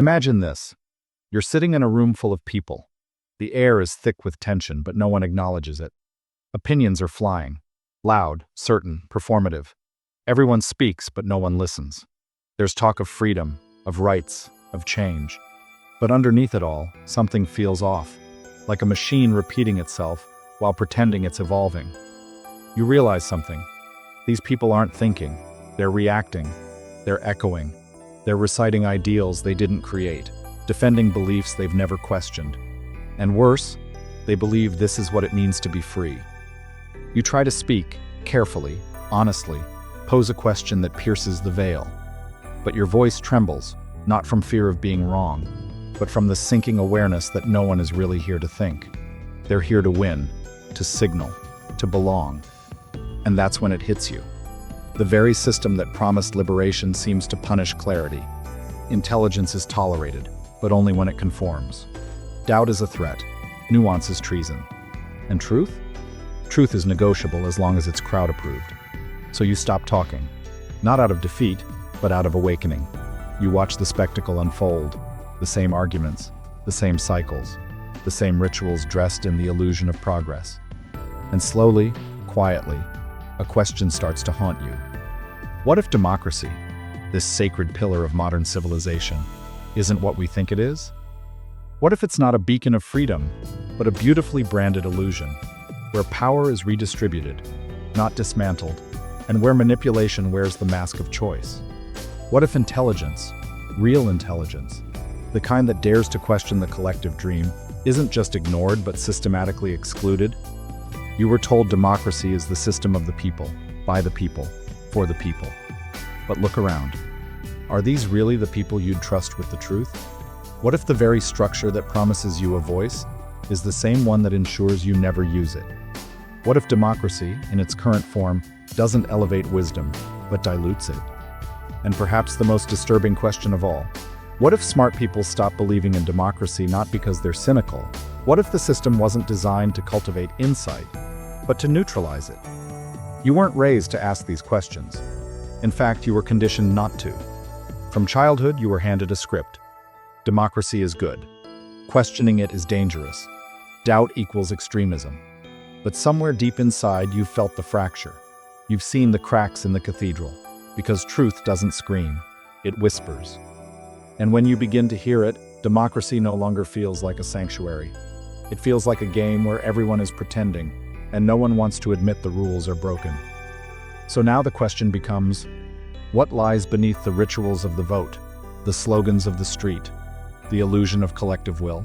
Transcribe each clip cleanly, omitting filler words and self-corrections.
Imagine this. You're sitting in a room full of people. The air is thick with tension, but no one acknowledges it. Opinions are flying. Loud, certain, performative. Everyone speaks, but no one listens. There's talk of freedom, of rights, of change. But underneath it all, something feels off, like a machine repeating itself while pretending it's evolving. You realize something. These people aren't thinking. They're reacting. They're echoing. They're reciting ideals they didn't create, defending beliefs they've never questioned. And worse, they believe this is what it means to be free. You try to speak, carefully, honestly, pose a question that pierces the veil. But your voice trembles, not from fear of being wrong, but from the sinking awareness that no one is really here to think. They're here to win, to signal, to belong. And that's when it hits you. The very system that promised liberation seems to punish clarity. Intelligence is tolerated, but only when it conforms. Doubt is a threat. Nuance is treason. And truth? Truth is negotiable as long as it's crowd-approved. So you stop talking. Not out of defeat, but out of awakening. You watch the spectacle unfold. The same arguments, the same cycles, the same rituals dressed in the illusion of progress. And slowly, quietly, a question starts to haunt you. What if democracy, this sacred pillar of modern civilization, isn't what we think it is? What if it's not a beacon of freedom, but a beautifully branded illusion, where power is redistributed, not dismantled, and where manipulation wears the mask of choice? What if intelligence, real intelligence, the kind that dares to question the collective dream, isn't just ignored but systematically excluded? You were told democracy is the system of the people, by the people, for the people. But look around. Are these really the people you'd trust with the truth? What if the very structure that promises you a voice is the same one that ensures you never use it? What if democracy, in its current form, doesn't elevate wisdom, but dilutes it? And perhaps the most disturbing question of all, what if smart people stop believing in democracy not because they're cynical? What if the system wasn't designed to cultivate insight, but to neutralize it? You weren't raised to ask these questions. In fact, you were conditioned not to. From childhood, you were handed a script. Democracy is good. Questioning it is dangerous. Doubt equals extremism. But somewhere deep inside, you've felt the fracture. You've seen the cracks in the cathedral, because truth doesn't scream, it whispers. And when you begin to hear it, democracy no longer feels like a sanctuary. It feels like a game where everyone is pretending, and no one wants to admit the rules are broken. So now the question becomes, what lies beneath the rituals of the vote, the slogans of the street, the illusion of collective will?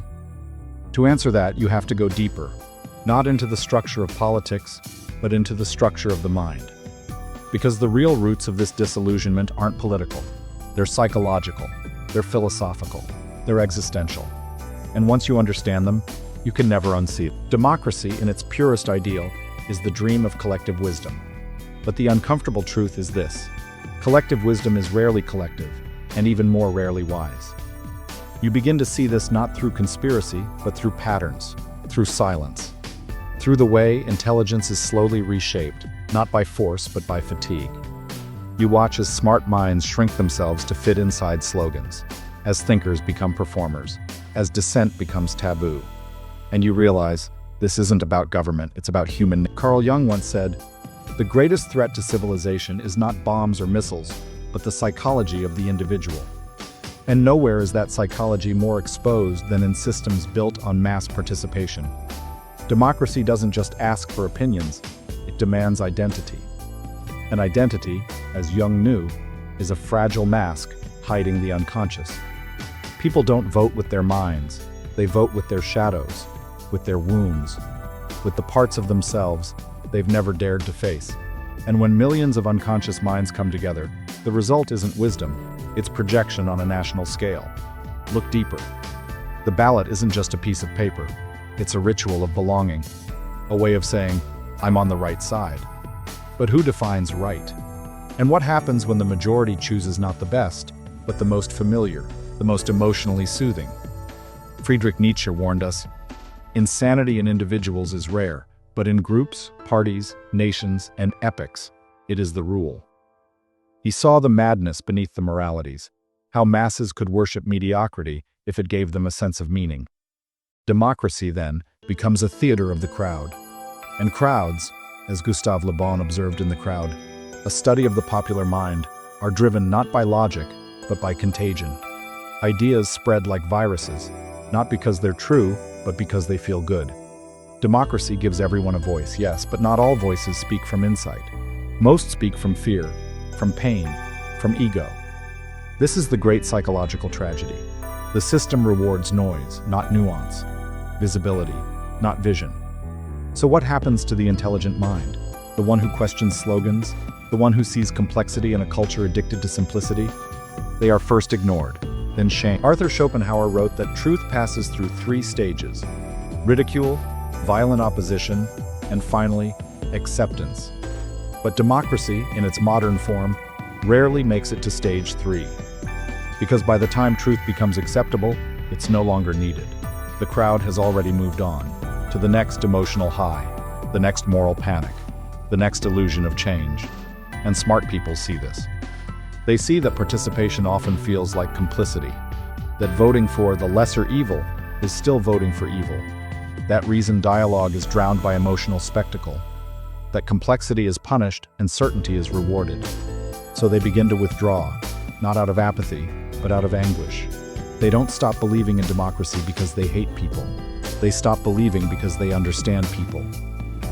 To answer that, you have to go deeper, not into the structure of politics, but into the structure of the mind. Because the real roots of this disillusionment aren't political. They're psychological, they're philosophical, they're existential. And once you understand them, you can never unsee it. Democracy, in its purest ideal, is the dream of collective wisdom. But the uncomfortable truth is this: collective wisdom is rarely collective, and even more rarely wise. You begin to see this not through conspiracy, but through patterns, through silence, through the way intelligence is slowly reshaped, not by force, but by fatigue. You watch as smart minds shrink themselves to fit inside slogans, as thinkers become performers, as dissent becomes taboo. And you realize, this isn't about government, it's about human. Carl Jung once said, "The greatest threat to civilization is not bombs or missiles, but the psychology of the individual." And nowhere is that psychology more exposed than in systems built on mass participation. Democracy doesn't just ask for opinions, it demands identity. And identity, as Jung knew, is a fragile mask hiding the unconscious. People don't vote with their minds, they vote with their shadows, with their wounds, with the parts of themselves they've never dared to face. And when millions of unconscious minds come together, the result isn't wisdom, it's projection on a national scale. Look deeper. The ballot isn't just a piece of paper, it's a ritual of belonging, a way of saying, I'm on the right side. But who defines right? And what happens when the majority chooses not the best, but the most familiar, the most emotionally soothing? Friedrich Nietzsche warned us, insanity in individuals is rare, but in groups, parties, nations, and epochs, it is the rule. He saw the madness beneath the moralities, how masses could worship mediocrity if it gave them a sense of meaning. Democracy, then, becomes a theater of the crowd. And crowds, as Gustave Le Bon observed in The Crowd, a study of the popular mind, are driven not by logic, but by contagion. Ideas spread like viruses, not because they're true, but because they feel good. Democracy gives everyone a voice, yes, but not all voices speak from insight. Most speak from fear, from pain, from ego. This is the great psychological tragedy. The system rewards noise, not nuance, visibility, not vision. So what happens to the intelligent mind? The one who questions slogans? The one who sees complexity in a culture addicted to simplicity? They are first ignored, then shamed. Arthur Schopenhauer wrote that truth passes through 3 stages: ridicule, violent opposition, and finally, acceptance. But democracy, in its modern form, rarely makes it to stage 3. Because by the time truth becomes acceptable, it's no longer needed. The crowd has already moved on to the next emotional high, the next moral panic, the next illusion of change. And smart people see this. They see that participation often feels like complicity, that voting for the lesser evil is still voting for evil, that reasoned dialogue is drowned by emotional spectacle, that complexity is punished and certainty is rewarded. So they begin to withdraw, not out of apathy, but out of anguish. They don't stop believing in democracy because they hate people. They stop believing because they understand people.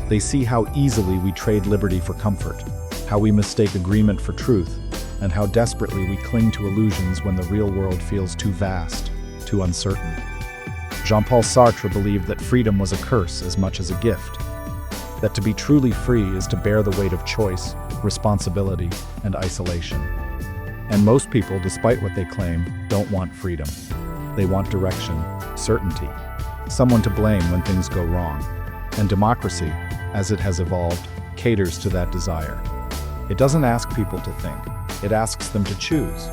They see how easily we trade liberty for comfort, how we mistake agreement for truth, and how desperately we cling to illusions when the real world feels too vast, too uncertain. Jean-Paul Sartre believed that freedom was a curse as much as a gift, that to be truly free is to bear the weight of choice, responsibility, and isolation. And most people, despite what they claim, don't want freedom. They want direction, certainty, someone to blame when things go wrong. And democracy, as it has evolved, caters to that desire. It doesn't ask people to think, it asks them to choose.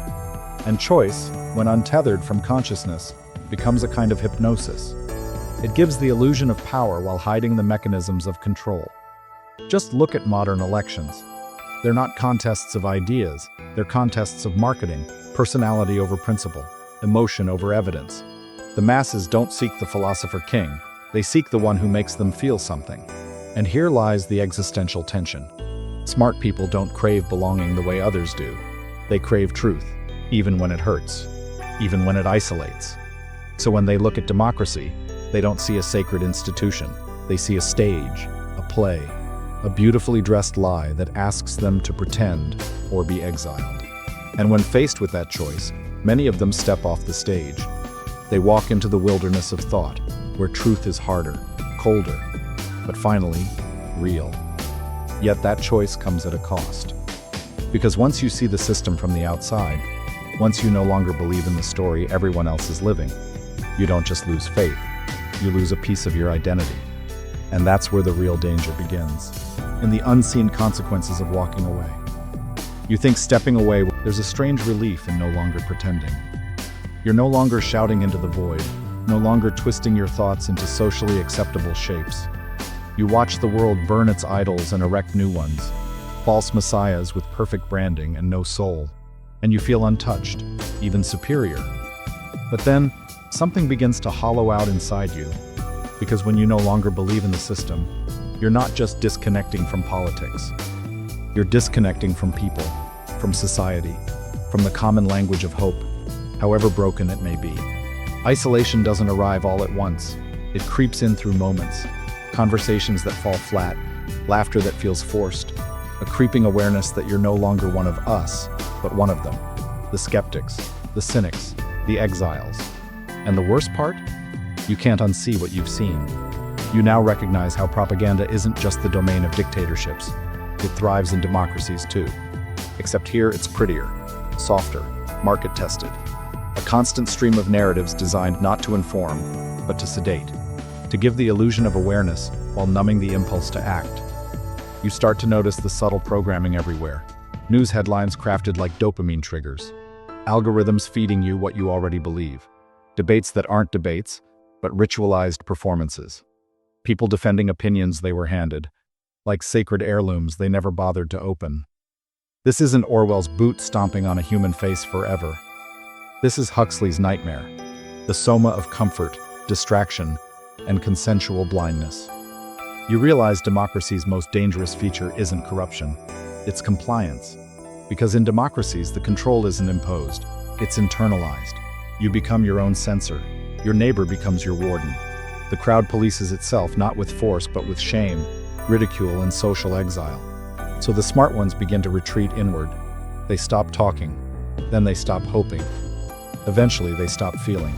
And choice, when untethered from consciousness, becomes a kind of hypnosis. It gives the illusion of power while hiding the mechanisms of control. Just look at modern elections. They're not contests of ideas, they're contests of marketing, personality over principle, emotion over evidence. The masses don't seek the philosopher king, they seek the one who makes them feel something. And here lies the existential tension. Smart people don't crave belonging the way others do. They crave truth, even when it hurts, even when it isolates. So when they look at democracy, they don't see a sacred institution. They see a stage, a play, a beautifully dressed lie that asks them to pretend or be exiled. And when faced with that choice, many of them step off the stage. They walk into the wilderness of thought, where truth is harder, colder, but finally, real. Yet that choice comes at a cost. Because once you see the system from the outside, once you no longer believe in the story everyone else is living, you don't just lose faith, you lose a piece of your identity. And that's where the real danger begins, in the unseen consequences of walking away. You think stepping away, there's a strange relief in no longer pretending. You're no longer shouting into the void, no longer twisting your thoughts into socially acceptable shapes. You watch the world burn its idols and erect new ones, false messiahs with perfect branding and no soul. And you feel untouched, even superior. But then, something begins to hollow out inside you, because when you no longer believe in the system, you're not just disconnecting from politics. You're disconnecting from people, from society, from the common language of hope, however broken it may be. Isolation doesn't arrive all at once. It creeps in through moments. Conversations that fall flat, laughter that feels forced, a creeping awareness that you're no longer one of us, but one of them. The skeptics, the cynics, the exiles. And the worst part? You can't unsee what you've seen. You now recognize how propaganda isn't just the domain of dictatorships. It thrives in democracies too. Except here it's prettier, softer, market-tested. A constant stream of narratives designed not to inform, but to sedate. To give the illusion of awareness while numbing the impulse to act. You start to notice the subtle programming everywhere. News headlines crafted like dopamine triggers. Algorithms feeding you what you already believe. Debates that aren't debates, but ritualized performances. People defending opinions they were handed, like sacred heirlooms they never bothered to open. This isn't Orwell's boot stomping on a human face forever. This is Huxley's nightmare, the soma of comfort, distraction, and consensual blindness. You realize democracy's most dangerous feature isn't corruption, it's compliance. Because in democracies, the control isn't imposed, it's internalized. You become your own censor. Your neighbor becomes your warden. The crowd polices itself not with force but with shame, ridicule, and social exile. So the smart ones begin to retreat inward. They stop talking, then they stop hoping. Eventually they stop feeling.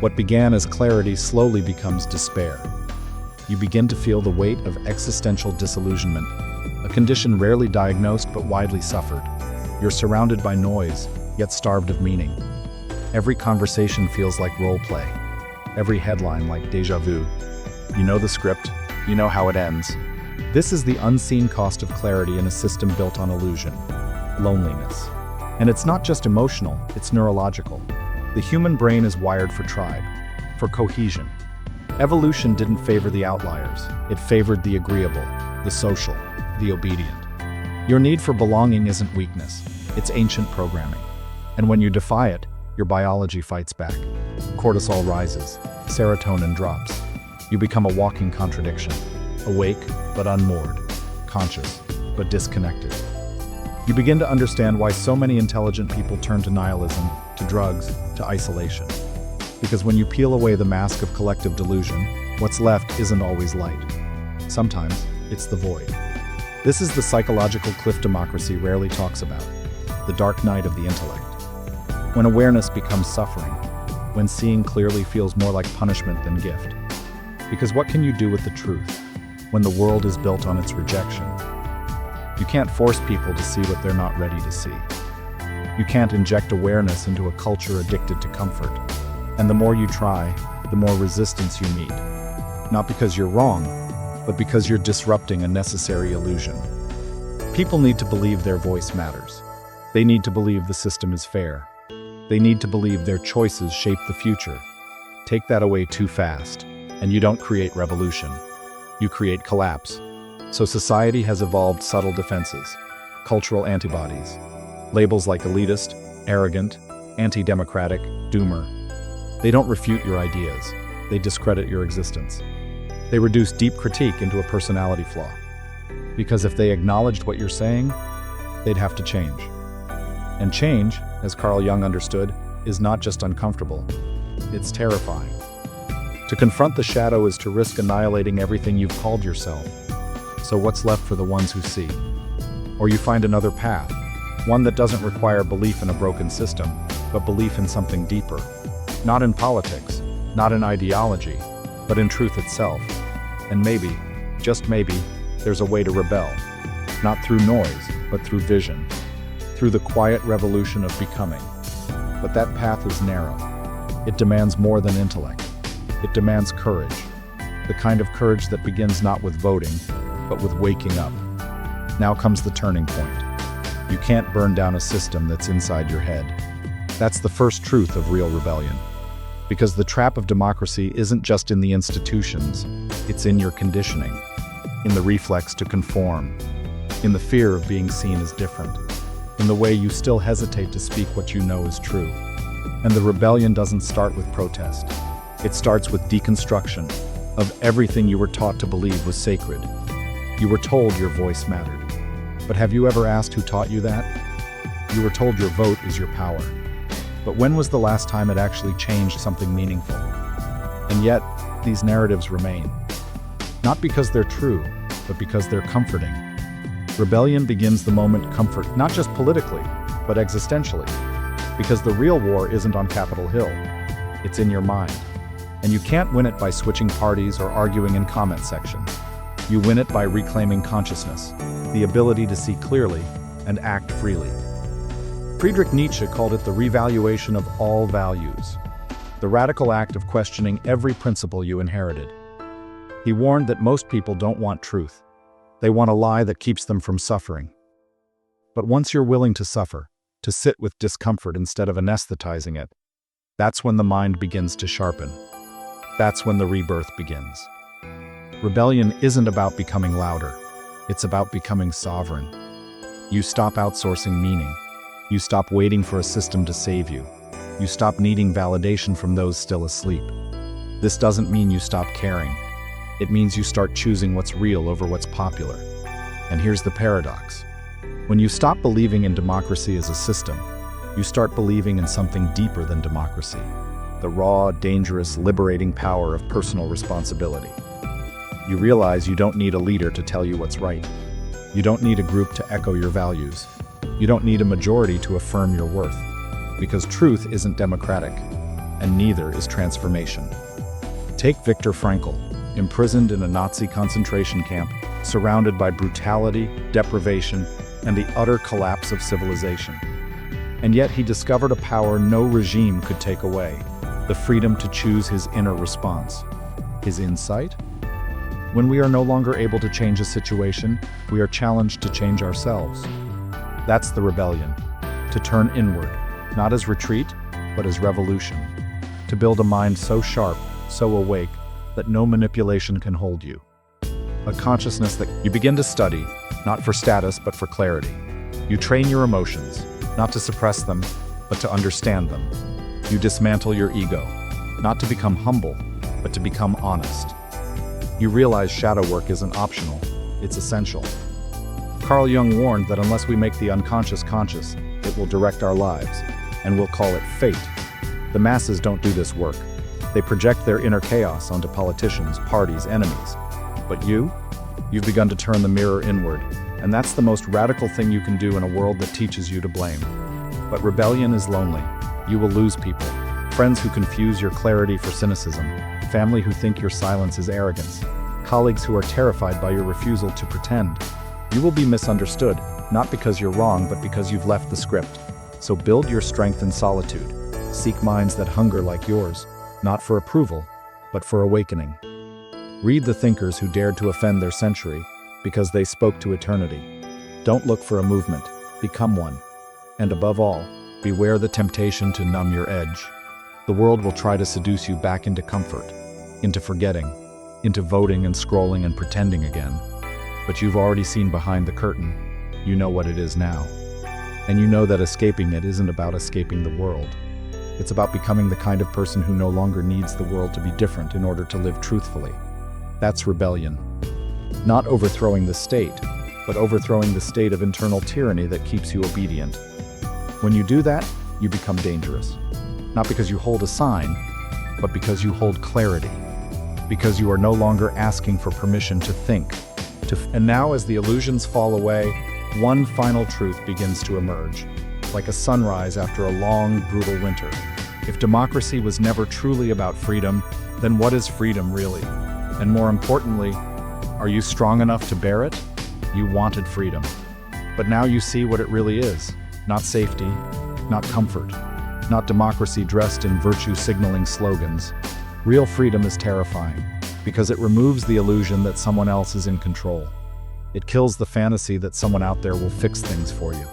What began as clarity slowly becomes despair. You begin to feel the weight of existential disillusionment, a condition rarely diagnosed but widely suffered. You're surrounded by noise, yet starved of meaning. Every conversation feels like role play. Every headline like déjà vu. You know the script, you know how it ends. This is the unseen cost of clarity in a system built on illusion. Loneliness. And it's not just emotional, it's neurological. The human brain is wired for tribe, for cohesion. Evolution didn't favor the outliers, it favored the agreeable, the social, the obedient. Your need for belonging isn't weakness, it's ancient programming. And when you defy it, your biology fights back. Cortisol rises, serotonin drops. You become a walking contradiction, awake but unmoored, conscious but disconnected. You begin to understand why so many intelligent people turn to nihilism, to drugs, to isolation. Because when you peel away the mask of collective delusion, what's left isn't always light. Sometimes it's the void. This is the psychological cliff democracy rarely talks about, the dark night of the intellect. When awareness becomes suffering, when seeing clearly feels more like punishment than gift. Because what can you do with the truth when the world is built on its rejection? You can't force people to see what they're not ready to see. You can't inject awareness into a culture addicted to comfort. And the more you try, the more resistance you meet. Not because you're wrong, but because you're disrupting a necessary illusion. People need to believe their voice matters. They need to believe the system is fair. They need to believe their choices shape the future. Take that away too fast, and you don't create revolution. You create collapse. So society has evolved subtle defenses, cultural antibodies, labels like elitist, arrogant, anti-democratic, doomer. They don't refute your ideas, they discredit your existence. They reduce deep critique into a personality flaw. Because if they acknowledged what you're saying, they'd have to change. And change, as Carl Jung understood, is not just uncomfortable, it's terrifying. To confront the shadow is to risk annihilating everything you've called yourself. So what's left for the ones who see? Or you find another path, one that doesn't require belief in a broken system, but belief in something deeper. Not in politics, not in ideology, but in truth itself. And maybe, just maybe, there's a way to rebel. Not through noise, but through vision. Through the quiet revolution of becoming. But that path is narrow. It demands more than intellect. It demands courage. The kind of courage that begins not with voting, but with waking up. Now comes the turning point. You can't burn down a system that's inside your head. That's the first truth of real rebellion. Because the trap of democracy isn't just in the institutions, it's in your conditioning, in the reflex to conform, in the fear of being seen as different, in the way you still hesitate to speak what you know is true. And the rebellion doesn't start with protest. It starts with deconstruction of everything you were taught to believe was sacred. You were told your voice mattered. But have you ever asked who taught you that? You were told your vote is your power. But when was the last time it actually changed something meaningful? And yet, these narratives remain. Not because they're true, but because they're comforting. Rebellion begins the moment comfort, not just politically, but existentially. Because the real war isn't on Capitol Hill, it's in your mind. And you can't win it by switching parties or arguing in comment sections. You win it by reclaiming consciousness, the ability to see clearly and act freely. Friedrich Nietzsche called it the revaluation of all values, the radical act of questioning every principle you inherited. He warned that most people don't want truth. They want a lie that keeps them from suffering. But once you're willing to suffer, to sit with discomfort instead of anesthetizing it, that's when the mind begins to sharpen. That's when the rebirth begins. Rebellion isn't about becoming louder. It's about becoming sovereign. You stop outsourcing meaning. You stop waiting for a system to save you. You stop needing validation from those still asleep. This doesn't mean you stop caring. It means you start choosing what's real over what's popular. And here's the paradox. When you stop believing in democracy as a system, you start believing in something deeper than democracy. The raw, dangerous, liberating power of personal responsibility. You realize you don't need a leader to tell you what's right. You don't need a group to echo your values. You don't need a majority to affirm your worth. Because truth isn't democratic, and neither is transformation. Take Viktor Frankl, imprisoned in a Nazi concentration camp, surrounded by brutality, deprivation, and the utter collapse of civilization. And yet he discovered a power no regime could take away, the freedom to choose his inner response. His insight? When we are no longer able to change a situation, we are challenged to change ourselves. That's the rebellion, to turn inward, not as retreat, but as revolution. To build a mind so sharp, so awake, that no manipulation can hold you. A consciousness that you begin to study, not for status, but for clarity. You train your emotions, not to suppress them, but to understand them. You dismantle your ego, not to become humble, but to become honest. You realize shadow work isn't optional, it's essential. Carl Jung warned that unless we make the unconscious conscious, it will direct our lives, and we'll call it fate. The masses don't do this work. They project their inner chaos onto politicians, parties, enemies. But you've begun to turn the mirror inward, and that's the most radical thing you can do in a world that teaches you to blame. But rebellion is lonely. You will lose people. Friends who confuse your clarity for cynicism. Family who think your silence is arrogance. Colleagues who are terrified by your refusal to pretend. You will be misunderstood, not because you're wrong, but because you've left the script. So build your strength in solitude. Seek minds that hunger like yours, not for approval, but for awakening. Read the thinkers who dared to offend their century because they spoke to eternity. Don't look for a movement, become one. And above all, beware the temptation to numb your edge. The world will try to seduce you back into comfort, into forgetting, into voting and scrolling and pretending again. But you've already seen behind the curtain. You know what it is now. And you know that escaping it isn't about escaping the world. It's about becoming the kind of person who no longer needs the world to be different in order to live truthfully. That's rebellion. Not overthrowing the state, but overthrowing the state of internal tyranny that keeps you obedient. When you do that, you become dangerous. Not because you hold a sign, but because you hold clarity. Because you are no longer asking for permission to think. And now, as the illusions fall away, one final truth begins to emerge, like a sunrise after a long, brutal winter. If democracy was never truly about freedom, then what is freedom really? And more importantly, are you strong enough to bear it? You wanted freedom. But now you see what it really is. Not safety, not comfort, not democracy dressed in virtue-signaling slogans. Real freedom is terrifying, because it removes the illusion that someone else is in control. It kills the fantasy that someone out there will fix things for you,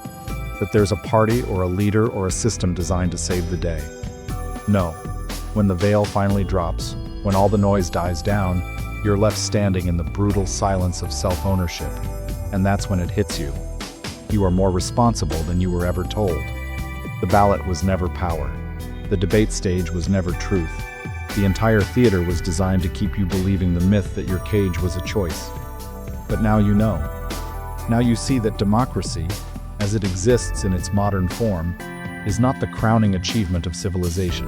that there's a party or a leader or a system designed to save the day. No, when the veil finally drops, when all the noise dies down, you're left standing in the brutal silence of self-ownership, and that's when it hits you. You are more responsible than you were ever told. The ballot was never power. The debate stage was never truth. The entire theater was designed to keep you believing the myth that your cage was a choice. But now you know. Now you see that democracy, as it exists in its modern form, is not the crowning achievement of civilization.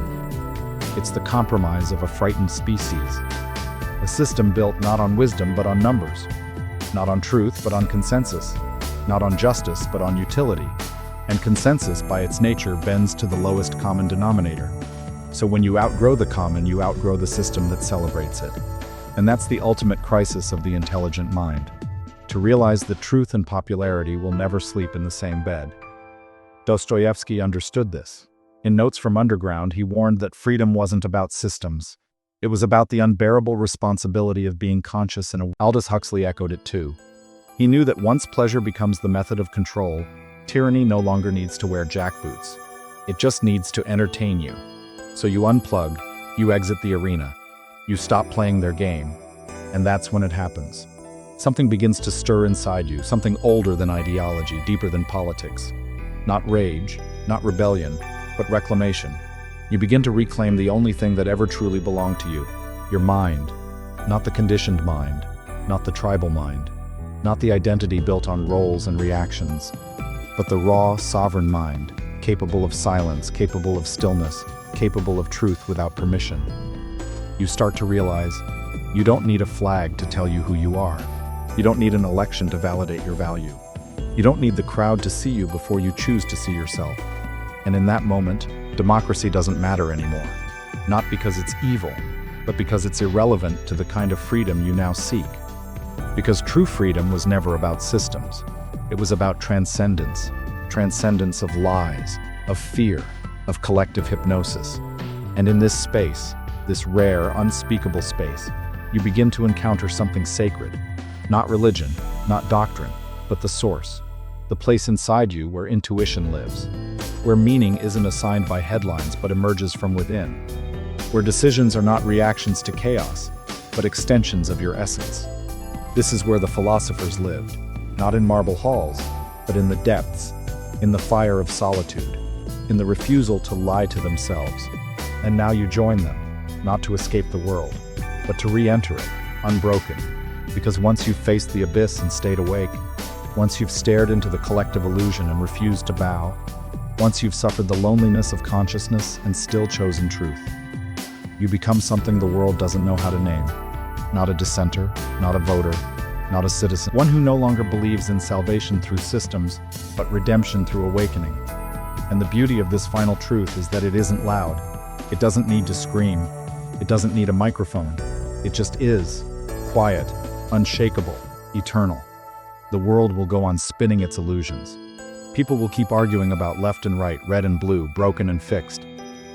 It's the compromise of a frightened species. A system built not on wisdom but on numbers. Not on truth but on consensus. Not on justice but on utility. And consensus, by its nature, bends to the lowest common denominator. So when you outgrow the common, you outgrow the system that celebrates it. And that's the ultimate crisis of the intelligent mind. To realize that truth and popularity will never sleep in the same bed. Dostoevsky understood this. In Notes from Underground, he warned that freedom wasn't about systems. It was about the unbearable responsibility of being conscious, and Aldous Huxley echoed it too. He knew that once pleasure becomes the method of control, tyranny no longer needs to wear jackboots. It just needs to entertain you. So you unplug, you exit the arena, you stop playing their game, and that's when it happens. Something begins to stir inside you, something older than ideology, deeper than politics. Not rage, not rebellion, but reclamation. You begin to reclaim the only thing that ever truly belonged to you, your mind. Not the conditioned mind, not the tribal mind, not the identity built on roles and reactions, but the raw, sovereign mind, capable of silence, capable of stillness, capable of truth without permission. You start to realize you don't need a flag to tell you who you are. You don't need an election to validate your value. You don't need the crowd to see you before you choose to see yourself. And in that moment, democracy doesn't matter anymore. Not because it's evil, but because it's irrelevant to the kind of freedom you now seek. Because true freedom was never about systems. It was about transcendence. Transcendence of lies, of fear, of collective hypnosis. And in this space, this rare, unspeakable space, you begin to encounter something sacred. Not religion, not doctrine, but the source. The place inside you where intuition lives. Where meaning isn't assigned by headlines but emerges from within. Where decisions are not reactions to chaos, but extensions of your essence. This is where the philosophers lived, not in marble halls, but in the depths, in the fire of solitude, in the refusal to lie to themselves. And now you join them, not to escape the world, but to re-enter it, unbroken. Because once you've faced the abyss and stayed awake, once you've stared into the collective illusion and refused to bow, once you've suffered the loneliness of consciousness and still chosen truth, you become something the world doesn't know how to name. Not a dissenter, not a voter, not a citizen. One who no longer believes in salvation through systems, but redemption through awakening. And the beauty of this final truth is that it isn't loud. It doesn't need to scream. It doesn't need a microphone. It just is. Quiet, unshakable, eternal. The world will go on spinning its illusions. People will keep arguing about left and right, red and blue, broken and fixed.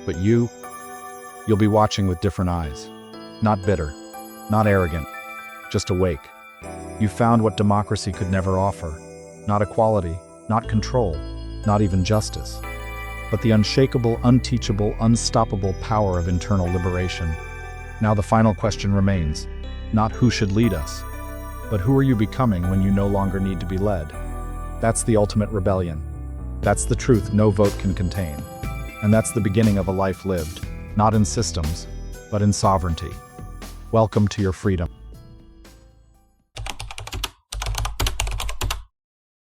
But you'll be watching with different eyes. Not bitter, not arrogant, just awake. You found what democracy could never offer. Not equality, not control, not even justice. But the unshakable, unteachable, unstoppable power of internal liberation. Now the final question remains, not who should lead us, but who are you becoming when you no longer need to be led? That's the ultimate rebellion. That's the truth no vote can contain. And that's the beginning of a life lived, not in systems, but in sovereignty. Welcome to your freedom.